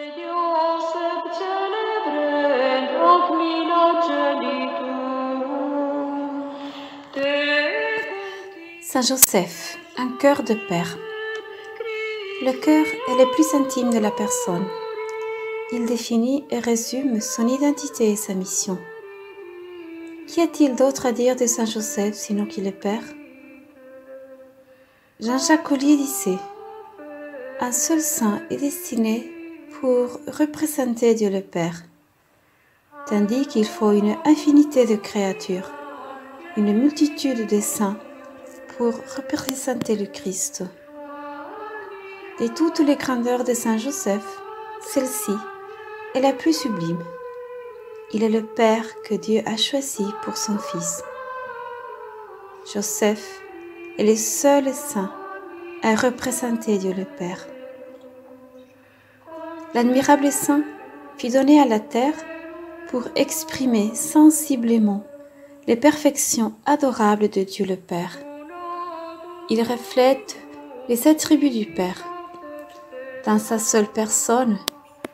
Deus celebrent hoc mila celitum. Saint Joseph, un cœur de père. Le cœur est le plus intime de la personne. Il définit et résume son identité et sa mission. Qu'y a-t-il d'autre à dire de Saint Joseph sinon qu'il est père? Jean-Jacques Collier disait: un seul saint est destiné pour représenter Dieu le Père, tandis qu'il faut une infinité de créatures, une multitude de saints pour représenter le Christ. De toutes les grandeurs de Saint Joseph, celle-ci est la plus sublime. Il est le Père que Dieu a choisi pour son Fils. Joseph est le seul saint à représenter Dieu le Père. L'admirable saint fut donné à la terre pour exprimer sensiblement les perfections adorables de Dieu le Père. Il reflète les attributs du Père. Dans sa seule personne,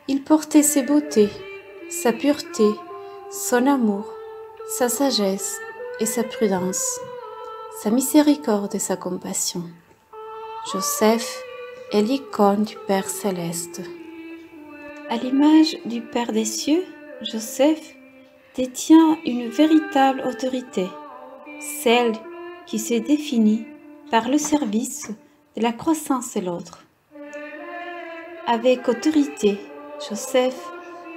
il portait ses beautés, sa pureté, son amour, sa sagesse et sa prudence, sa miséricorde et sa compassion. Joseph est l'icône du Père céleste. À l'image du Père des cieux, Joseph détient une véritable autorité, celle qui se définit par le service de la croissance de l'autre. Avec autorité, Joseph,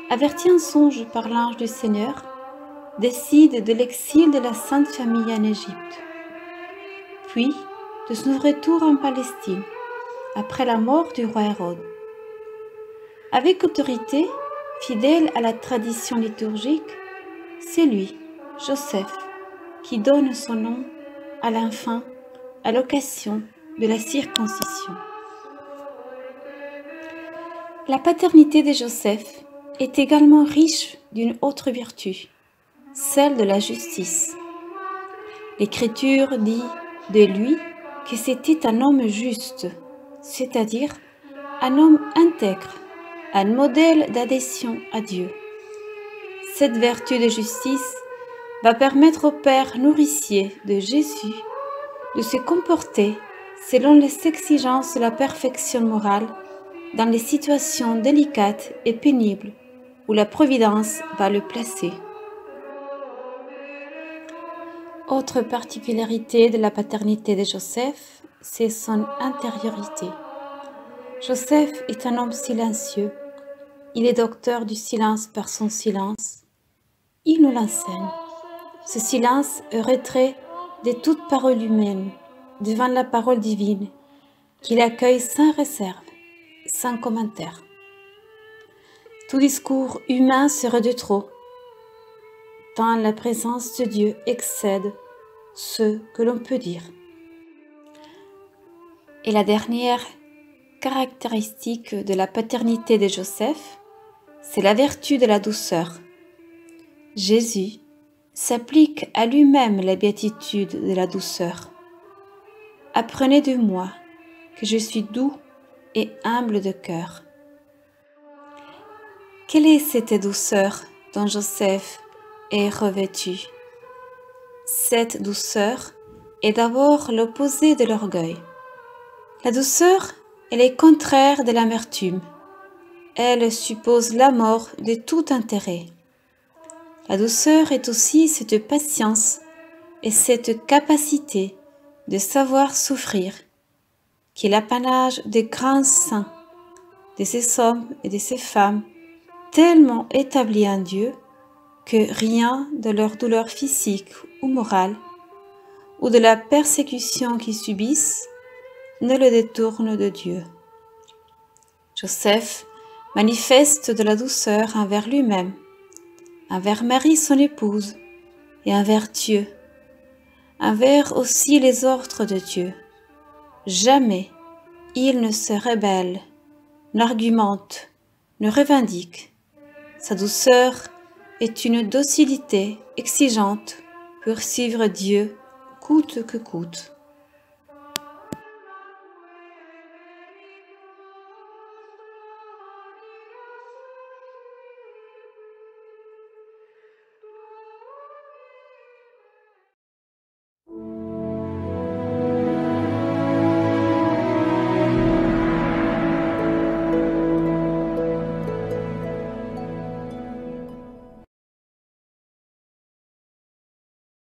averti en songe par l'ange du Seigneur, décide de l'exil de la Sainte Famille en Égypte, puis de son retour en Palestine, après la mort du roi Hérode. Avec autorité, fidèle à la tradition liturgique, c'est lui, Joseph, qui donne son nom à l'enfant à l'occasion de la circoncision. La paternité de Joseph est également riche d'une autre vertu, celle de la justice. L'Écriture dit de lui que c'était un homme juste, c'est-à-dire un homme intègre, un modèle d'adhésion à Dieu. Cette vertu de justice va permettre au Père nourricier de Jésus de se comporter selon les exigences de la perfection morale dans les situations délicates et pénibles où la Providence va le placer. Autre particularité de la paternité de Joseph, c'est son intériorité. Joseph est un homme silencieux. Il est docteur du silence par son silence. Il nous l'enseigne. Ce silence est retrait de toute parole humaine devant la parole divine, qu'il accueille sans réserve, sans commentaire. Tout discours humain serait de trop, tant la présence de Dieu excède ce que l'on peut dire. Et la dernière caractéristique de la paternité de Joseph, c'est la vertu de la douceur. Jésus s'applique à lui-même la béatitude de la douceur. Apprenez de moi que je suis doux et humble de cœur. Quelle est cette douceur dont Joseph est revêtu? Cette douceur est d'abord l'opposé de l'orgueil. La douceur est le contraire de l'amertume. Elle suppose la mort de tout intérêt. La douceur est aussi cette patience et cette capacité de savoir souffrir, qui est l'apanage des grands saints, de ces hommes et de ces femmes tellement établis en Dieu que rien de leur douleur physique ou morale ou de la persécution qu'ils subissent ne le détourne de Dieu. Joseph manifeste de la douceur envers lui-même, envers Marie son épouse et envers Dieu, envers aussi les ordres de Dieu. Jamais il ne se rebelle, n'argumente, ne revendique. Sa douceur est une docilité exigeante pour suivre Dieu coûte que coûte.